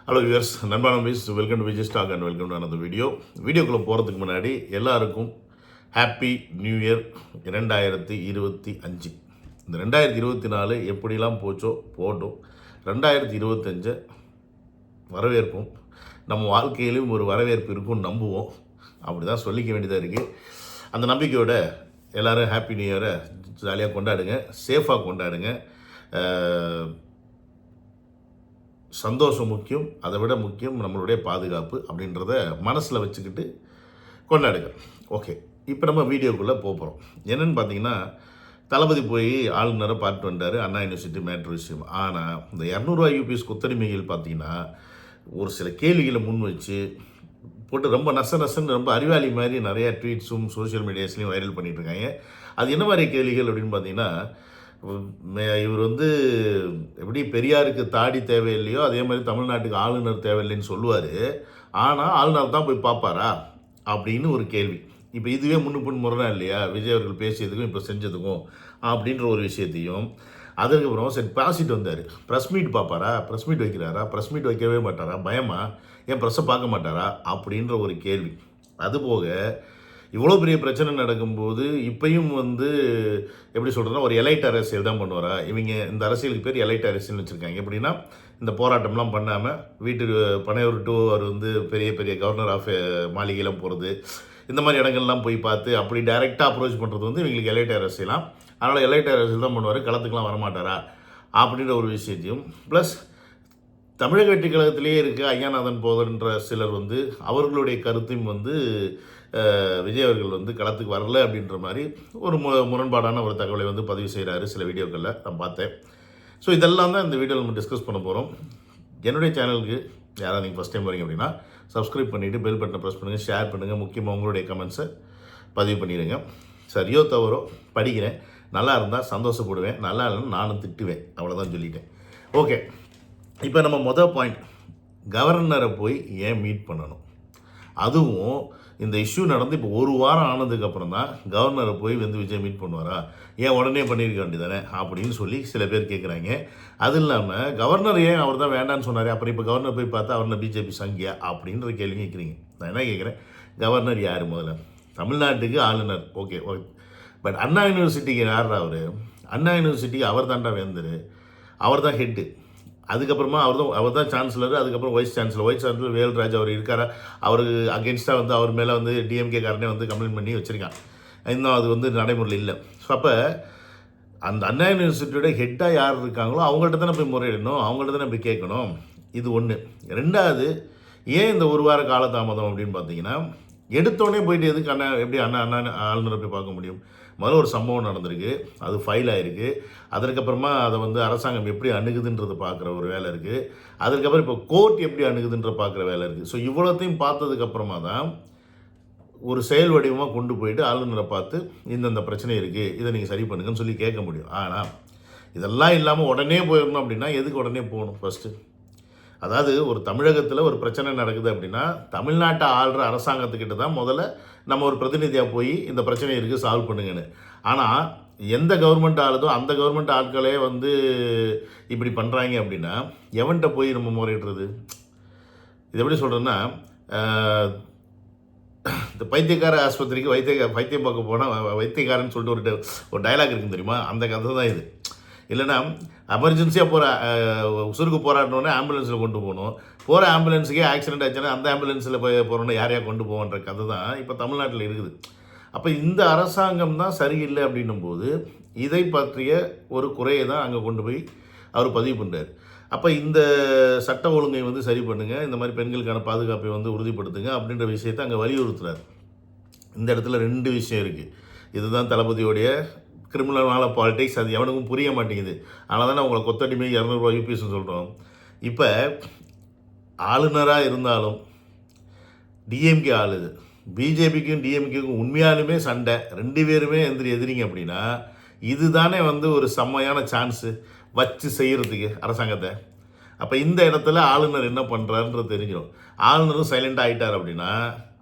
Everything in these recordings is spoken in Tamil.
ஹலோ வியூவர்ஸ், நண்பான miss welcome to Vijay stock and welcome to அந்த வீடியோக்குள்ளே போகிறதுக்கு முன்னாடி எல்லாருக்கும் ஹாப்பி நியூ இயர் 2025. இந்த 2024 எப்படிலாம் போச்சோ போட்டோம், 2025 வரவேற்போம். நம்ம வாழ்க்கையிலும் ஒரு வரவேற்பு இருக்கும்னு நம்புவோம். அப்படி தான் சொல்லிக்க வேண்டியதாக இருக்குது. அந்த நம்பிக்கையோட எல்லோரும் ஹாப்பி நியூ இயரை ஜாலியாக கொண்டாடுங்க, சேஃபாக கொண்டாடுங்க. சந்தோஷம் முக்கியம், அதை விட முக்கியம் நம்மளுடைய பாதுகாப்பு அப்படின்றத மனசில் வச்சுக்கிட்டு கொண்டாடுங்க. ஓகே, இப்போ நம்ம வீடியோக்குள்ளே போகிறோம். என்னென்னு பார்த்தீங்கன்னா, தளபதி போய் ஆளுநரை பார்த்து வந்தார், அண்ணா யூனிவர்சிட்டி மேட்ரு விஷயம். ஆனால் இந்த 200 யூபிஎஸ் கொத்தடிமைகள் பார்த்தீங்கன்னா ஒரு சில கேள்விகளை முன் வச்சு போட்டு ரொம்ப நசன்னு ரொம்ப அறிவாளி மாதிரி நிறையா ட்வீட்ஸும் சோஷியல் மீடியாஸ்லையும் வைரல் பண்ணிகிட்ருக்காங்க. அது என்ன மாதிரி கேள்விகள் அப்படின்னு பார்த்தீங்கன்னா, இவர் எப்படி பெரியாருக்கு தாடி தேவையில்லையோ அதே மாதிரி தமிழ்நாட்டுக்கு ஆளுநர் தேவையில்லைன்னு சொல்லுவார். ஆனால் ஆளுநர் தான் போய் பார்ப்பாரா அப்படின்னு ஒரு கேள்வி. இப்போ இதுவே முன்னுப்பின் முரணா இல்லையா, விஜய் அவர்கள் பேசியதுக்கும் இப்போ செஞ்சதுக்கும் அப்படின்ற ஒரு விஷயத்தையும். அதுக்கப்புறம் சரி பேசிட்டு வந்தார், ப்ரெஸ் மீட் பார்ப்பாரா, ப்ரெஸ் மீட் வைக்கிறாரா, ப்ரெஸ் மீட் வைக்கவே மாட்டாரா, பயமா, ஏன் ப்ரெஸ்ஸை பார்க்க மாட்டாரா அப்படின்ற ஒரு கேள்வி. அதுபோக இவ்வளோ பெரிய பிரச்சனை நடக்கும்போது இப்பையும் எப்படி சொல்கிறதுனா ஒரு எலைட் அரசியல் தான் பண்ணுவாரா. இவங்க இந்த அரசியலுக்கு பேர் எலைட் அரசியல்னு வச்சுருக்காங்க. எப்படின்னா இந்த போராட்டம்லாம் பண்ணாமல் வீட்டு பனையூர் டு அவர் பெரிய பெரிய கவர்னர் ஆஃப் மாளிகைலாம் போகிறது, இந்த மாதிரி இடங்கள்லாம் போய் பார்த்து அப்படி டைரெக்டாக அப்ரோச் பண்ணுறது இவங்களுக்கு எலைட் அரசியலாம். அதனால் எலைட் அரசியல் தான் பண்ணுவார், களத்துக்கெலாம் வரமாட்டாரா அப்படின்ற ஒரு விஷயத்தையும். ப்ளஸ் தமிழக வெற்றி கழகத்திலேயே இருக்குது ஐயாநாதன் போதன்ற சிலர் அவர்களுடைய கருத்தையும் விஜய் அவர்கள் களத்துக்கு வரல அப்படின்ற மாதிரி ஒரு முரண்பாடான ஒரு தகவலை பதிவு செய்கிறாரு சில வீடியோக்களில் நான் பார்த்தேன். ஸோ இதெல்லாம் தான் இந்த வீடியோவில் நம்ம டிஸ்கஸ் பண்ண போகிறோம். என்னுடைய சேனலுக்கு யாராவது நீங்கள் ஃபஸ்ட் டைம் வரீங்க அப்படின்னா சப்ஸ்கிரைப் பண்ணிவிட்டு பெல் பட்டனை ப்ரெஸ் பண்ணுங்கள், ஷேர் பண்ணுங்கள், முக்கியமாக உங்களுடைய கமெண்ட்ஸை பதிவு பண்ணிடுங்க. சரியோ தவறோ படிக்கிறேன், நல்லா இருந்தால் சந்தோஷப்படுவேன், நல்லா இல்லைன்னு நானும் திட்டுவேன், அவ்வளோதான் சொல்லிட்டேன். ஓகே, இப்போ நம்ம மொதல் பாயிண்ட், கவர்னரை போய் ஏன் மீட் பண்ணணும். அதுவும் இந்த இஷ்யூ நடந்து இப்போ ஒரு வாரம் ஆனதுக்கப்புறம் தான் கவர்னரை போய் விஜய் மீட் பண்ணுவாரா, ஏன் உடனே பண்ணியிருக்க வேண்டியதானே அப்படின்னு சொல்லி சில பேர் கேட்குறாங்க. அது இல்லாமல் கவர்னர் ஏன் அவர் தான் வேண்டான்னு சொன்னார், அப்புறம் இப்போ கவர்னர் போய் பார்த்தா அவர் பிஜேபி சங்கியா அப்படின்ற கேள்வி கேட்குறீங்க. நான் என்ன கேட்குறேன், கவர்னர் யார் முதல்ல, தமிழ்நாட்டுக்கு ஆளுநர். ஓகே, பட் அண்ணா யூனிவர்சிட்டிக்கு யார் அவர், அண்ணா யூனிவர்சிட்டிக்கு அவர் தாண்டா வேந்தர், அவர் தான் ஹெட்டு. அதுக்கப்புறமா அவர் தான் சான்சலர், அதுக்கப்புறம் வைஸ் சான்சலர் வேல்ராஜ் அவர் இருக்காரா, அவருக்கு அகேன்ஸ்டாக அவர் மேலே டிஎம்கே காரனே கம்ப்ளைண்ட் பண்ணி வச்சுருக்கான். இன்னும் அது நடைமுறையில் இல்லை. ஸோ அப்போ அந்த அண்ணா யூனிவர்சிட்டியோட ஹெட்டாக யார் இருக்காங்களோ அவங்கள்ட்ட தானே போய் முறையிடணும், அவங்கள்ட்ட தானே போய் கேட்கணும். இது ஒன்று. ரெண்டாவது, ஏன் இந்த ஒரு வார காலதாமதம் அப்படின்னு பார்த்தீங்கன்னா, எடுத்தோடனே போயிட்டு எதுக்கு எப்படி அண்ணா ஆளுநரை போய் பார்க்க முடியும். முதல்ல ஒரு சம்பவம் நடந்திருக்கு, அது ஃபைல் ஆகிருக்கு. அதற்கப்புறமா அதை அரசாங்கம் எப்படி அணுகுதுன்றதை பார்க்குற ஒரு வேலை இருக்குது. அதுக்கப்புறம் இப்போ கோர்ட் எப்படி அணுகுதுன்ற பார்க்குற வேலை இருக்குது. ஸோ இவ்வளோத்தையும் பார்த்ததுக்கப்புறமா தான் ஒரு செயல் வடிவமாக கொண்டு போயிட்டு ஆளுநரை பார்த்து இந்தந்த பிரச்சனை இருக்குது, இதை நீங்கள் சரி பண்ணுங்கன்னு சொல்லி கேட்க முடியும். ஆனால் இதெல்லாம் இல்லாமல் உடனே போயிடணும் அப்படின்னா எதுக்கு உடனே போகணும் ஃபஸ்ட்டு. அதாவது ஒரு தமிழகத்தில் ஒரு பிரச்சனை நடக்குது அப்படின்னா தமிழ்நாட்டை ஆள்ற அரசாங்கத்துக்கிட்ட தான் முதல்ல நம்ம ஒரு பிரதிநிதியாக போய் இந்த பிரச்சனை இருக்குது சால்வ் பண்ணுங்கன்னு. ஆனால் எந்த கவர்மெண்ட் ஆளுதோ அந்த கவர்மெண்ட் ஆட்களே இப்படி பண்ணுறாங்க அப்படின்னா எவன்கிட்ட போய் நம்ம முறையிடுறது. இது எப்படி சொல்கிறேன்னா, இந்த பைத்தியக்கார ஆஸ்பத்திரிக்கு வைத்தியம் பார்க்க போனால் வைத்தியக்காரன்னு சொல்லிட்டு ஒரு டைலாக் இருக்குன்னு தெரியுமா, அந்த கதை தான் இது. இல்லைனா எமர்ஜென்சியாக போகிற உசுருக்கு போராடணுன்னே ஆம்புலன்ஸில் கொண்டு போகணும், போகிற ஆம்புலன்ஸுக்கே ஆக்சிடென்ட் ஆச்சுன்னா அந்த ஆம்புலன்ஸில் போகிறோன்னு யாரையாக கொண்டு போவோன்ற கதை தான் இப்போ தமிழ்நாட்டில் இருக்குது. அப்போ இந்த அரசாங்கம் தான் சரியில்லை அப்படின்னும் போது இதை பற்றிய ஒரு குறையை தான் அங்கே கொண்டு போய் அவர் பதிவு பண்ணுறார். அப்போ இந்த சட்ட ஒழுங்கை சரி பண்ணுங்கள், இந்த மாதிரி பெண்களுக்கான பாதுகாப்பை உறுதிப்படுத்துங்க அப்படின்ற விஷயத்தை அங்கே வலியுறுத்துறார். இந்த இடத்துல ரெண்டு விஷயம் இருக்குது. இதுதான் தளபதியோடைய கிரிமினலான பாலிடிக்ஸ். அது எவனுக்கும் புரிய மாட்டேங்குது. அதனால தானே அவங்களை கொத்தடிமை 200 யூபிஎஸ்ன்னு சொல்கிறோம். இப்போ ஆளுநராக இருந்தாலும் டிஎம்கே ஆளுது, பிஜேபிக்கும் டிஎம்கேக்கும் உண்மையாலுமே சண்டை, ரெண்டு பேருமே எதிரிங்க அப்படின்னா இது தானே ஒரு செம்மையான சான்ஸு வச்சு செய்கிறதுக்கு அரசாங்கத்தை. அப்போ இந்த இடத்துல ஆளுநர் என்ன பண்ணுறாருன்றது தெரிஞ்சிடும். ஆளுநரும் சைலண்டாக ஆகிட்டார் அப்படின்னா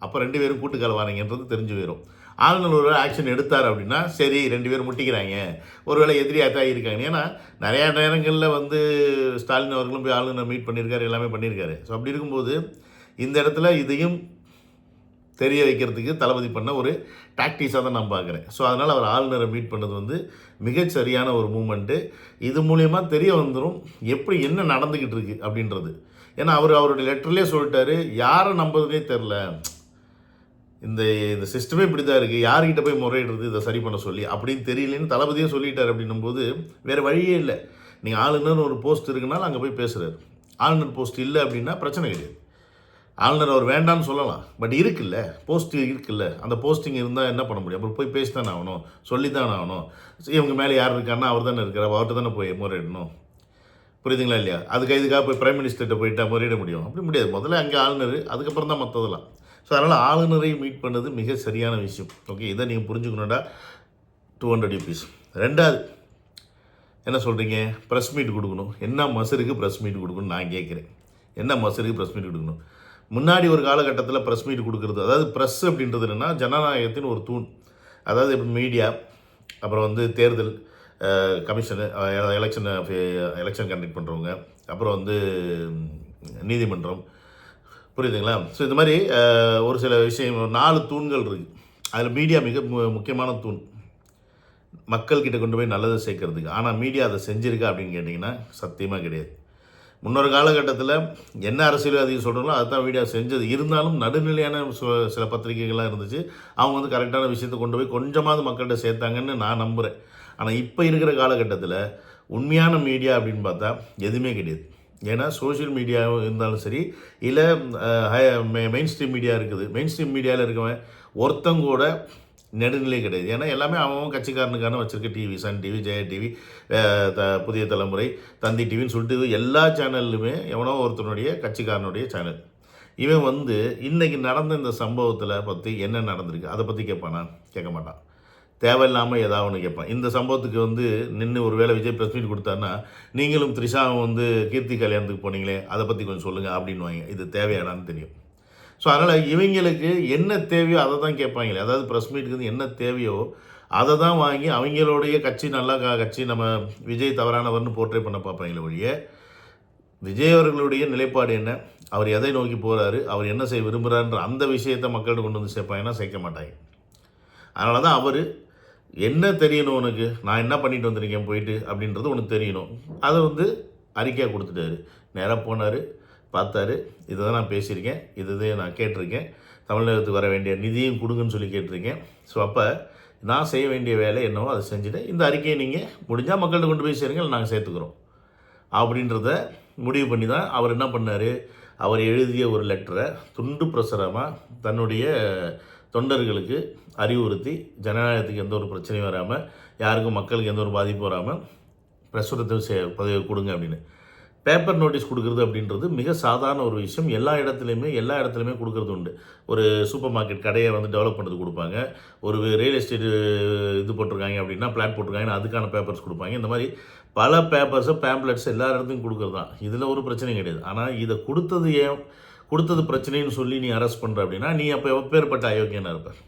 அப்போ ரெண்டு பேரும் கூட்டுக்கால வாரீங்கன்றது தெரிஞ்சு போயிடும். ஆளுநர் ஒரு ஆக்ஷன் எடுத்தார் அப்படின்னா சரி 2 பேர் முட்டிக்கிறாங்க, ஒருவேளை எதிரியாக தான் இருக்காங்க. ஏன்னா நிறையா நேரங்களில் வந்து ஸ்டாலின் அவர்களும் போய் ஆளுநர் மீட் பண்ணியிருக்காரு, எல்லாமே பண்ணியிருக்காரு. ஸோ அப்படி இருக்கும்போது இந்த இடத்துல இதையும் தெரிய வைக்கிறதுக்கு தளபதி பண்ண ஒரு டாக்டிக்ஸாக தான் நான் பார்க்குறேன். ஸோ அதனால் அவர் ஆளுநரை மீட் பண்ணது வந்து மிகச் சரியான ஒரு மூமெண்ட்டு. இது மூலயமா தெரிய வந்துடும் எப்படி என்ன நடந்துக்கிட்டு இருக்குது அப்படின்றது. ஏன்னா அவருடைய லெட்டர்லேயே சொல்லிட்டாரு, யாரை நம்புறதுனே தெரில, இந்த இந்த சிஸ்டமே இப்படி தான் இருக்குது, யார்கிட்ட போய் முறையிடுறது இதை சரி பண்ண சொல்லி அப்படின்னு தெரியலன்னு தளபதியே சொல்லிட்டார். அப்படின்னும்போது வேறு வழியே இல்லை. நீங்கள் ஆளுநர் ஒரு போஸ்ட் இருக்குனாலும் அங்கே போய் பேசுகிறாரு. ஆளுநர் போஸ்ட் இல்லை அப்படின்னா பிரச்சனை கிடையாது. ஆளுநர் அவர் வேண்டான்னு சொல்லலாம், பட் இருக்குல்ல, போஸ்ட் இருக்குல்ல, அந்த போஸ்டிங் இருந்தால் என்ன பண்ண முடியும்? அப்புறம் போய் பேசி தானே ஆகணும், சொல்லி தானே ஆகணும். இவங்க மேலே யார் இருக்காருன்னா அவர் தானே இருக்கார், அவர்கிட்ட தானே போய் முறையிடணும். புரியுதுங்களா இல்லையா? இதுக்காக போய் பிரைம் மினிஸ்டர்கிட்ட போயிட்டா முறையிட முடியும்? அப்படி முடியாது. முதல்ல அங்கே ஆளுநர், அதுக்கப்புறம் தான் மற்றதெல்லாம். ஸோ அதனால் ஆளுநரை மீட் பண்ணது மிக சரியான விஷயம். ஓகே, இதை நீங்கள் புரிஞ்சுக்கணுண்டா 200 ரூபீஸ். ரெண்டாவது என்ன சொல்கிறீங்க? ப்ரெஸ் மீட் கொடுக்கணும். என்ன மசருக்கு ப்ரெஸ் மீட் கொடுக்கணும் நான் கேட்குறேன். என்ன மசருக்கு ப்ரெஸ் மீட் கொடுக்கணும்? முன்னாடி ஒரு காலகட்டத்தில் ப்ரெஸ் மீட் கொடுக்குறது, அதாவது ப்ரெஸ் அப்படின்றது என்னென்னா ஜனநாயகத்தின் ஒரு தூண். அதாவது இப்போ மீடியா, அப்புறம் வந்து தேர்தல் கமிஷனு, எலெக்ஷன் கண்டக்ட் பண்ணுறவங்க, அப்புறம் வந்து நீதிமன்றம், புரியுதுங்களா? ஸோ இந்த மாதிரி ஒரு சில விஷயம் 4 தூண்கள் இருக்குது. அதில் மீடியா மிக முக்கியமான தூண், மக்கள்கிட்ட கொண்டு போய் நல்லதை சேர்க்கறதுக்கு. ஆனால் மீடியா அதை செஞ்சுருக்கா அப்படின்னு கேட்டிங்கன்னா சத்தியமாக கிடையாது. முன்னொரு காலகட்டத்தில் என்ன அரசியல்வாதிகள் சொல்கிறாங்களோ அதுதான் மீடியா செஞ்சது. இருந்தாலும் நடுநிலையான சில பத்திரிகைகள்லாம் இருந்துச்சு. அவங்க வந்து கரெக்டான விஷயத்தை கொண்டு போய் கொஞ்சமாவது மக்கள்கிட்ட சேர்த்தாங்கன்னு நான் நம்புகிறேன். ஆனால் இப்போ இருக்கிற காலகட்டத்தில் உண்மையான மீடியா அப்படின்னு பார்த்தா எதுவுமே கிடையாது. ஏன்னா சோஷியல் மீடியா இருந்தாலும் சரி, இல்லை மெயின் ஸ்ட்ரீம் மீடியா இருக்குது. மெயின் ஸ்ட்ரீம் மீடியாவில் இருக்கவன் ஒருத்தங்கூட நடுநிலை கிடையாது. ஏன்னா எல்லாமே அவன் கட்சிக்காரனுக்கான வச்சுருக்க TV, Sun TV, Jaya TV, Puthiya Thalaimurai, தந்தி டிவின்னு சொல்லிட்டு எல்லா சேனல்லுமே எவனோ ஒருத்தனுடைய கட்சிக்காரனுடைய சேனல். இவன் வந்து இன்றைக்கி நடந்த இந்த சம்பவத்தில் பற்றி என்ன நடந்திருக்கு அதை பற்றி கேட்பானா? கேட்க மாட்டான். தேவையில்லாமல் ஏதாவது ஒன்று கேட்பான். இந்த சம்பவத்துக்கு வந்து நின்று ஒரு வேளை விஜய் ப்ரெஸ் மீட் கொடுத்தாருன்னா, நீங்களும் த்ரிஷாவும் வந்து கீர்த்தி கல்யாணத்துக்கு போனீங்களே அதை பற்றி கொஞ்சம் சொல்லுங்கள் அப்படின்வாங்க. இது தேவையானான்னு தெரியும். ஸோ அதனால் இவங்களுக்கு என்ன தேவையோ அதை தான் கேட்பாங்களே. அதாவது ப்ரெஸ் மீட்டுக்கு வந்து என்ன தேவையோ அதை தான் வாங்கி அவங்களுடைய கட்சி நல்லா கட்சி, நம்ம விஜய் தவறானவர்னு போர்ட்ரே பண்ண பார்ப்பாங்களே ஒழிய, விஜய் அவர்களுடைய நிலைப்பாடு என்ன, அவர் எதை நோக்கி போகிறாரு, அவர் என்ன செய்ய விரும்புகிறாருன்ற அந்த விஷயத்தை மக்கள்கிட்ட கொண்டு வந்து சேர்ப்பாங்கன்னா சேர்க்க மாட்டாங்க. அதனால தான் அவர் என்ன தெரியணும் உனக்கு, நான் என்ன பண்ணிட்டு வந்திருக்கேன் போயிட்டு அப்படின்றது உனக்கு தெரியணும். அதை வந்து அறிக்கையாக கொடுத்துட்டாரு. நேராக போனார், பார்த்தாரு, இதை தான் நான் பேசியிருக்கேன், இதுதான் நான் கேட்டிருக்கேன், தமிழகத்துக்கு வர வேண்டிய நிதியும் கொடுங்கன்னு சொல்லி கேட்டிருக்கேன். ஸோ அப்போ நான் செய்ய வேண்டிய வேலை என்னவோ அதை செஞ்சுட்டேன். இந்த அறிக்கையை நீங்கள் முடிஞ்சால் மக்கள்கிட்ட கொண்டு போய் சேருங்க, நாங்கள் சேர்த்துக்கிறோம் அப்படின்றத முடிவு பண்ணி தான் அவர் என்ன பண்ணார். அவர் எழுதிய ஒரு லெட்டரை துண்டு பிரசுரமாக தன்னுடைய தொண்டர்களுக்கு அறிவுறுத்தி, ஜனநாயகத்துக்கு எந்த ஒரு பிரச்சனையும் வராமல், யாருக்கும் மக்களுக்கு எந்த ஒரு பாதிப்பும் வராமல் பிரசுரத்தை பதிவு கொடுங்க அப்படின்னு பேப்பர் நோட்டீஸ் கொடுக்குறது அப்படின்றது மிக சாதாரண ஒரு விஷயம். எல்லா இடத்துலையுமே கொடுக்குறது உண்டு. ஒரு சூப்பர் மார்க்கெட் கடையை வந்து டெவலப் பண்ணுறது கொடுப்பாங்க. ஒரு ரியல் எஸ்டேட் இது போட்டிருக்காங்க அப்படின்னா, பிளாட் போட்டிருக்காங்கன்னா அதுக்கான பேப்பர்ஸ் கொடுப்பாங்க. இந்த மாதிரி பல பேப்பர்ஸை பேம்ப்ளெட்ஸ் எல்லா இடத்துலையும் கொடுக்குறது தான். இதில் ஒரு பிரச்சனையும் கிடையாது. ஆனால் இதை கொடுத்தது பிரச்சனைன்னு சொல்லி நீ அரெஸ்ட் பண்ணுற அப்படின்னா, நீ அப்போ எப்பேற்பட்ட அயோக்கியனாக இருப்பார்?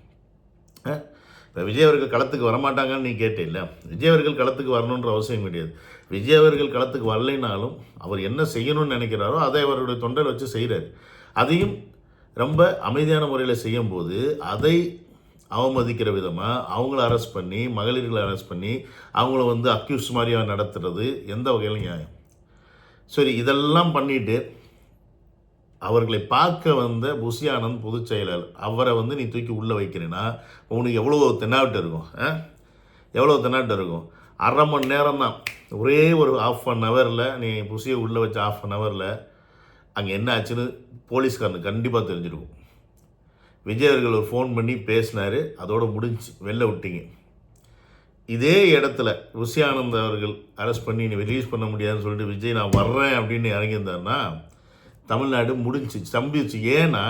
இப்போ விஜய் அவர்கள் களத்துக்கு வரமாட்டாங்கன்னு நீ கேட்டே இல்லை. விஜய் அவர்கள் களத்துக்கு வரணுன்ற அவசியம் கிடையாது. விஜய் அவர்கள் களத்துக்கு வரலைனாலும் அவர் என்ன செய்யணும்னு நினைக்கிறாரோ அதை அவருடைய தொண்டரை வச்சு செய்கிறார். அதையும் ரொம்ப அமைதியான முறையில் செய்யும்போது அதை அவமதிக்கிற விதமாக அவங்கள அரெஸ்ட் பண்ணி, மகளிர்களை அரெஸ்ட் பண்ணி அவங்கள வந்து அக்யூஸ் மாதிரியாக நடத்துறது எந்த வகையிலும் நியாயம்? சரி, இதெல்லாம் பண்ணிவிட்டு அவர்களை பார்க்க வந்த புஷி ஆனந்த் பொதுச் செயலாளர், அவரை வந்து நீ தூக்கி உள்ளே வைக்கிறேன்னா உனக்கு எவ்வளோ தென்னாவிட்டு இருக்கும்? எவ்வளோ தென்னாவிட்டு இருக்கும்? அரை மணி நேரம் தான், ஒரே ஒரு ½ நீ புஷியை உள்ளே வச்ச ½ அங்கே என்ன ஆச்சுன்னு போலீஸ்காரனுக்கு கண்டிப்பாக தெரிஞ்சிருக்கும். விஜய் அவர்கள் ஒரு ஃபோன் பண்ணி பேசினார், அதோடு முடிஞ்சு வெளில விட்டீங்க. இதே இடத்துல புஷி ஆனந்த் அவர்கள் அரெஸ்ட் பண்ணி நீ ரிலீஸ் பண்ண முடியாதுன்னு சொல்லிட்டு விஜய் நான் வர்றேன் அப்படின்னு இறங்கியிருந்தாருன்னா தமிழ்நாடு முடிஞ்சு ஸ்தம்பிச்சு. ஏன்னா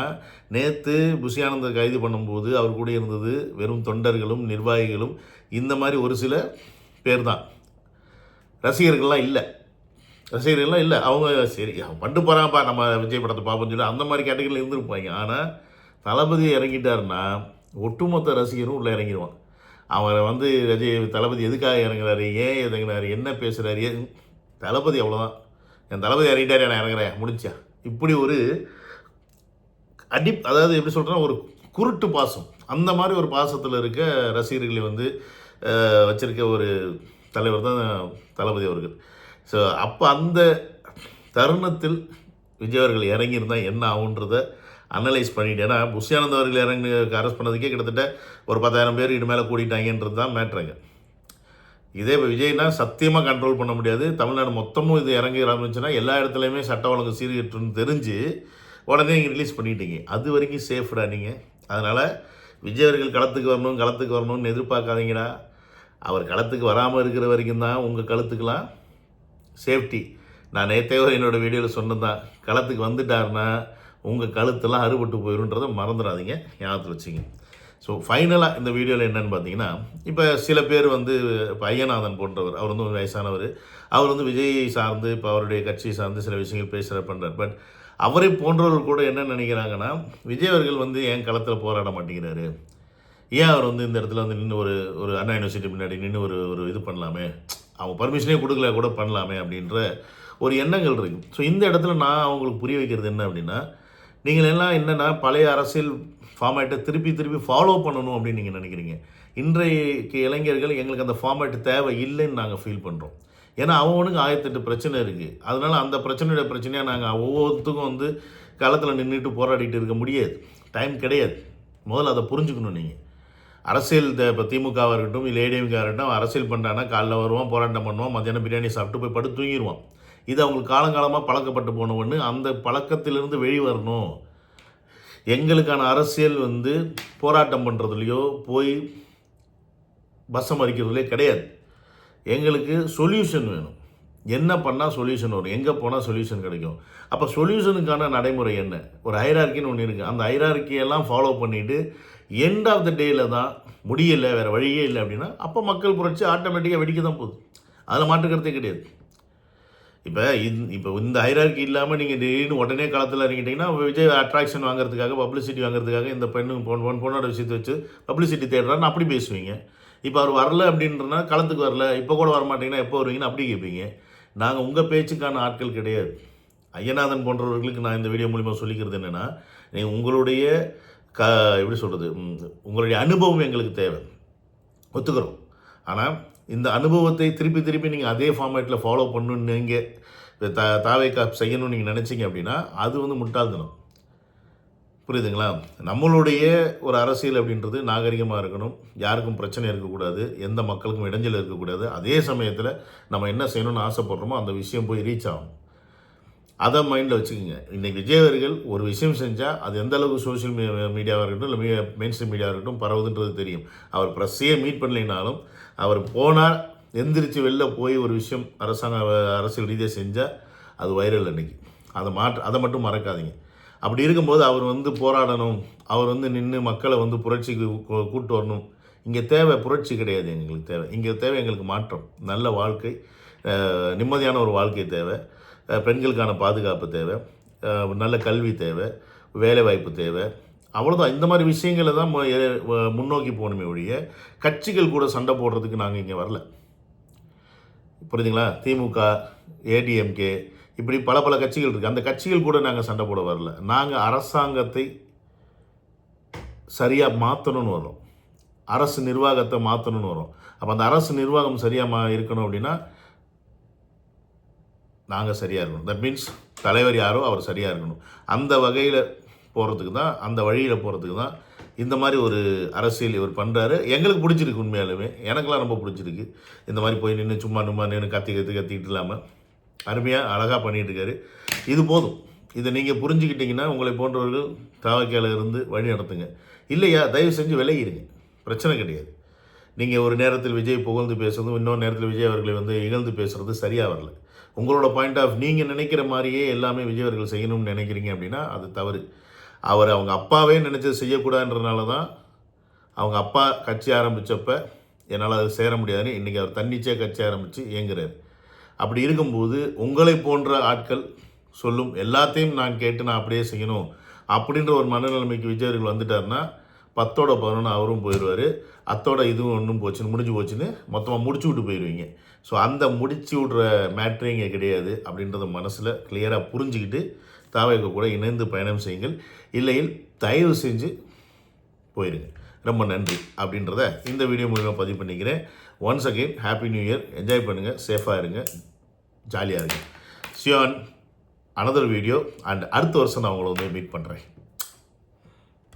நேற்று புஷி ஆனந்த் கைது பண்ணும்போது அவர் கூட இருந்தது வெறும் தொண்டர்களும் நிர்வாகிகளும், இந்த மாதிரி ஒரு சில பேர் தான். ரசிகர்கள்லாம் இல்லை. அவங்க சரி பண்டு போகிறான்ப்பா நம்ம விஜய் படத்தை பார்ப்போம்னு சொல்லி அந்த மாதிரி கேட்டகரியில் இருந்திருப்பாங்க. ஆனால் தளபதி இறங்கிட்டாருன்னா ஒட்டுமொத்த ரசிகரும் உள்ளே இறங்கிடுவான். அவரை வந்து தளபதி எதுக்காக இறங்குறாரு, ஏன் இறங்குறாரு, என்ன பேசுகிறாரு, தளபதி அவ்வளோதான், என் தளபதி இறங்கிட்டாரு நான் இறங்குறேன் முடிஞ்சா, இப்படி ஒரு அதாவது எப்படி சொல்கிறேன்னா ஒரு குருட்டு பாசம், அந்த மாதிரி ஒரு பாசத்தில் இருக்க ரசிகர்களை வந்து வச்சிருக்க ஒரு தலைவர் தான் தளபதி அவர்கள். ஸோ அப்போ அந்த தருணத்தில் விஜய் அவர்கள் இறங்கியிருந்தால் என்ன ஆகுன்றதை அனலைஸ் பண்ணிவிட்டு, ஏன்னா புஷ்யானந்த் அவர்கள் இறங்கி அரெஸ்ட் பண்ணதுக்கே கிட்டத்தட்ட ஒரு 10,000 பேர் இது மேலே கூட்டிட்டாங்கன்றது தான் மேட்ருங்க. இதே இப்போ விஜய்னா சத்தியமாக கண்ட்ரோல் பண்ண முடியாது. தமிழ்நாடு மொத்தமும் இது இறங்கி ஆரம்பிச்சுன்னா எல்லா இடத்துலையுமே சட்ட ஒழுங்கு சீர்கேட்டுன்னு தெரிஞ்சு உடனே நீங்கள் ரிலீஸ் பண்ணிட்டீங்க. அது வரைக்கும் சேஃப்டா நீங்கள். அதனால் விஜய் அவர்கள் களத்துக்கு வரணும்னு எதிர்பார்க்காதீங்கடா. அவர் களத்துக்கு வராமல் இருக்கிற வரைக்கும் தான் உங்கள் கழுத்துக்கெலாம் சேஃப்டி. நான் நேற்றே என்னோடய வீடியோவில் சொன்னதான், களத்துக்கு வந்துட்டாருன்னா உங்கள் கழுத்தெல்லாம் அறுபட்டு போயிடும்ன்றதை மறந்துடாதீங்க, ஞாபகத்தில் வச்சுங்க. ஸோ ஃபைனலாக இந்த வீடியோவில் என்னென்னு பார்த்தீங்கன்னா, இப்போ சில பேர் வந்து இப்போ ஐயநாதன் போன்றவர், அவர் வந்து வயசானவர், அவர் வந்து விஜய் சார்ந்து இப்போ அவருடைய கட்சியை சார்ந்து சில விஷயங்கள் பேசுகிற பண்ணுறார். பட் அவரை போன்றவர்கள் கூட என்ன நினைக்கிறாங்கன்னா, விஜய் அவர்கள் வந்து ஏன் களத்தில் போராட மாட்டேங்கிறாரு, ஏன் அவர் வந்து இந்த இடத்துல வந்து நின்று ஒரு அண்ணா யூனிவர்சிட்டி முன்னாடி நின்று ஒரு இது பண்ணலாமே, அவங்க பர்மிஷனே கொடுக்கல கூட பண்ணலாமே அப்படின்ற ஒரு எண்ணங்கள் இருக்குது. ஸோ இந்த இடத்துல நான் அவங்களுக்கு புரிய வைக்கிறது என்ன அப்படின்னா, நீங்கள் எல்லாம் என்னென்னா பழைய அரசியல் ஃபார்மேட்டை திருப்பி ஃபாலோ பண்ணணும் அப்படின்னு நீங்கள் நினைக்கிறீங்க. இன்றைக்கு இளைஞர்கள் எங்களுக்கு அந்த ஃபார்மேட் தேவை இல்லைன்னு நாங்கள் ஃபீல் பண்ணுறோம். ஏன்னா அவனுக்கு 1008 பிரச்சனை இருக்குது. அதனால் அந்த பிரச்சனையாக நாங்கள் ஒவ்வொருத்துக்கும் வந்து களத்தில் நின்றுட்டு போராடிட்டு இருக்க முடியாது, டைம் கிடையாது. முதல்ல அதை புரிஞ்சுக்கணும் நீங்கள். அரசியல் இப்போ திமுகவாக இருக்கட்டும் இல்லை ஏடிஎம்கே இருக்கட்டும், அரசியல் பண்ணுறான்னா காலைல வருவான், போராட்டம் பண்ணுவான், மத்தியானம் பிரியாணி சாப்பிட்டு போய் படுத்து தூங்கிடுவான். இது அவங்களுக்கு காலங்காலமாக பழக்கப்பட்டு போன ஒன்று. அந்த பழக்கத்திலிருந்து வெளிவரணும். எங்களுக்கான அரசியல் வந்து போராட்டம் பண்ணுறதுலையோ போய் பஸ்ஸை மறிக்கிறதுலையோ கிடையாது. எங்களுக்கு சொல்யூஷன் வேணும். என்ன பண்ணால் சொல்யூஷன் வரும், எங்கே போனால் சொல்யூஷன் கிடைக்கும். அப்போ சொல்யூஷனுக்கான நடைமுறை என்ன, ஒரு ஹைரார்க்கின்னு ஒன்று இருக்குது. அந்த ஹைரார்க்கியெல்லாம் ஃபாலோ பண்ணிவிட்டு எண்ட் ஆஃப் த டேயில் தான் முடியலை, வேறு வழியே இல்லை அப்படின்னா அப்போ மக்கள் புரட்சி ஆட்டோமேட்டிக்காக வெடிக்க தான் போகுது. அதில் மாற்றுக்கிறதே கிடையாது. இப்போ இந்த ஹைரார்க்கி இல்லாமல் நீங்கள் திடீர்னு உடனே களத்தில் இறங்கிட்டிங்கன்னா விஜய் அட்ராக்ஷன் வாங்குறதுக்காக, பப்ளிசிட்டி வாங்குறதுக்காக இந்த பொண்ணோட விஷயத்தை வச்சு பப்ளிசிட்டி தேடுறான்னு அப்படி பேசுவீங்க. இப்போ அவர் வரல அப்படின்றனா களத்துக்கு வரல, இப்போ கூட வரமாட்டிங்கன்னா எப்போ வருவீங்கன்னு அப்படி கேட்பீங்க. நாங்கள் உங்கள் பேச்சுக்கான ஆட்கள் கிடையாது. ஐயநாதன் போன்றவர்களுக்கு நான் இந்த வீடியோ மூலிமா சொல்லிக்கிறது என்னென்னா, நீங்கள் உங்களுடைய எப்படி சொல்கிறது, உங்களுடைய அனுபவம் எங்களுக்கு தேவை, ஒத்துக்கிறோம். ஆனால் இந்த அனுபவத்தை திருப்பி நீங்கள் அதே ஃபார்மேட்டில் ஃபாலோ பண்ணணுன்னு நீங்கள் தாவேக்கா செய்யணும்னு நீங்கள் நினச்சிங்க அப்படின்னா அது வந்து முட்டாள்தனம். புரியுதுங்களா? நம்மளுடைய ஒரு அரசியல் அப்படின்றது நாகரிகமாக இருக்கணும், யாருக்கும் பிரச்சனை இருக்கக்கூடாது, எந்த மக்களுக்கும் இடைஞ்சல் இருக்கக்கூடாது. அதே சமயத்தில் நம்ம என்ன செய்யணும்னு ஆசைப்படுறோமோ அந்த விஷயம் போய் ரீச் ஆகும். அதை மைண்டில் வச்சுக்கோங்க. இன்றைக்கி விஜய் அவர்கள் ஒரு விஷயம் செஞ்சால் அது எந்த அளவுக்கு சோஷியல் மீடியாவாக இருக்கட்டும் இல்லை மெயின் ஸ்ட்ரீம் மீடியாவாக இருக்கட்டும் பரவுதுன்றது தெரியும். அவர் ப்ரெஸ்ஸையே மீட் பண்ணலைனாலும் அவர் போனால் எந்திரிச்சு வெளில போய் ஒரு விஷயம் அரசியல் ரீதியாக செஞ்சால் அது வைரல். அன்றைக்கி அதை மட்டும் மறக்காதீங்க. அப்படி இருக்கும்போது அவர் வந்து போராடணும், அவர் வந்து நின்று மக்களை வந்து புரட்சிக்கு கூட்டு வரணும். இங்கே தேவை புரட்சி கிடையாது, எங்களுக்கு தேவை எங்களுக்கு மாற்றம், நல்ல வாழ்க்கை, நிம்மதியான ஒரு வாழ்க்கை தேவை, பெண்களுக்கான பாதுகாப்பு தேவை, நல்ல கல்வி தேவை, வேலைவாய்ப்பு தேவை. அவ்வளோதான். இந்த மாதிரி விஷயங்களை தான் முன்னோக்கி போகணுமே ஒழிய கட்சிகள் கூட சண்டை போடுறதுக்கு நாங்கள் இங்கே வரல. புரியுதுங்களா? திமுக, ஏடிஎம்கே இப்படி பல கட்சிகள் இருக்குது. அந்த கட்சிகள் கூட நாங்கள் சண்டை போட வரல. நாங்கள் அரசாங்கத்தை சரியாக மாற்றணும்னு வரோம், அரசு நிர்வாகத்தை மாற்றணும்னு வரோம். அப்போ அந்த அரசு நிர்வாகம் சரியாக இருக்கணும் அப்படின்னா நாங்கள் சரியாக இருக்கணும். தட் மீன்ஸ் தலைவர் யாரோ அவர் சரியாக இருக்கணும். அந்த வகையில் போகிறதுக்கு தான், அந்த வழியில் போகிறதுக்கு தான் இந்த மாதிரி ஒரு அரசியல் இவர் பண்ணுறாரு. எங்களுக்கு பிடிச்சிருக்கு, உண்மையாலுமே எனக்கெலாம் ரொம்ப பிடிச்சிருக்கு. இந்த மாதிரி போய் நின்று சும்மா நின்று கத்திக்கிட்டு இல்லாமல் அருமையாக அழகாக பண்ணிகிட்ருக்காரு. இது போதும். இதை நீங்கள் புரிஞ்சுக்கிட்டிங்கன்னா உங்களை போன்றவர்கள் தாவக்கையில் இருந்து வழி நடத்துங்க. இல்லையா தயவு செஞ்சு விலகிடுங்க, பிரச்சனை கிடையாது. நீங்கள் ஒரு நேரத்தில் விஜய் புகழ்ந்து பேசுறதும் இன்னொரு நேரத்தில் விஜய் அவர்களை வந்து இகழ்ந்து பேசுகிறது சரியாக வரல. உங்களோட பாயிண்ட் ஆஃப் நீங்கள் நினைக்கிற மாதிரியே எல்லாமே விஜய் அவர்கள் செய்யணும்னு நினைக்கிறீங்க அப்படின்னா அது தவறு. அவங்க அப்பாவே நினச்சது செய்யக்கூடாதுன்றனால தான் அவங்க அப்பா கட்சி ஆரம்பித்தப்போ என்னால் அது சேர முடியாதுன்னு இன்றைக்கி அவர் தன்னிச்சையாக கட்சி ஆரம்பித்து இயங்குறார். அப்படி இருக்கும்போது உங்களை போன்ற ஆட்கள் சொல்லும் எல்லாத்தையும் நான் கேட்டு நான் அப்படியே செய்யணும் அப்படின்ற ஒரு மனநிலைமைக்கு விஜய் அவர்கள் வந்துட்டார்னா 10ஓட 11 அவரும் போயிடுவார், அத்தோட இதுவும் ஒன்றும் போச்சுன்னு முடிஞ்சு போச்சுன்னு மொத்தமாக முடிச்சு விட்டு போயிடுவீங்க. ஸோ அந்த முடிச்சு விட்ற மேட்ரே இங்கே கிடையாது அப்படின்றத மனசில் கிளியராக புரிஞ்சுக்கிட்டு தாவேகா கூட இணைந்து பயணம் செய்யுங்கள். இல்லையில் தயவு செஞ்சு போயிடுங்க. ரொம்ப நன்றி அப்படின்றத இந்த வீடியோ மூலமாக பதிவு பண்ணிக்கிறேன். Once again happy new year. Enjoy பண்ணுங்கள், சேஃபாக இருங்க, ஜாலியாக இருங்க. See you on another video and அடுத்த வருஷம் நான் உங்களை வந்து மீட் பண்ணுறேன்.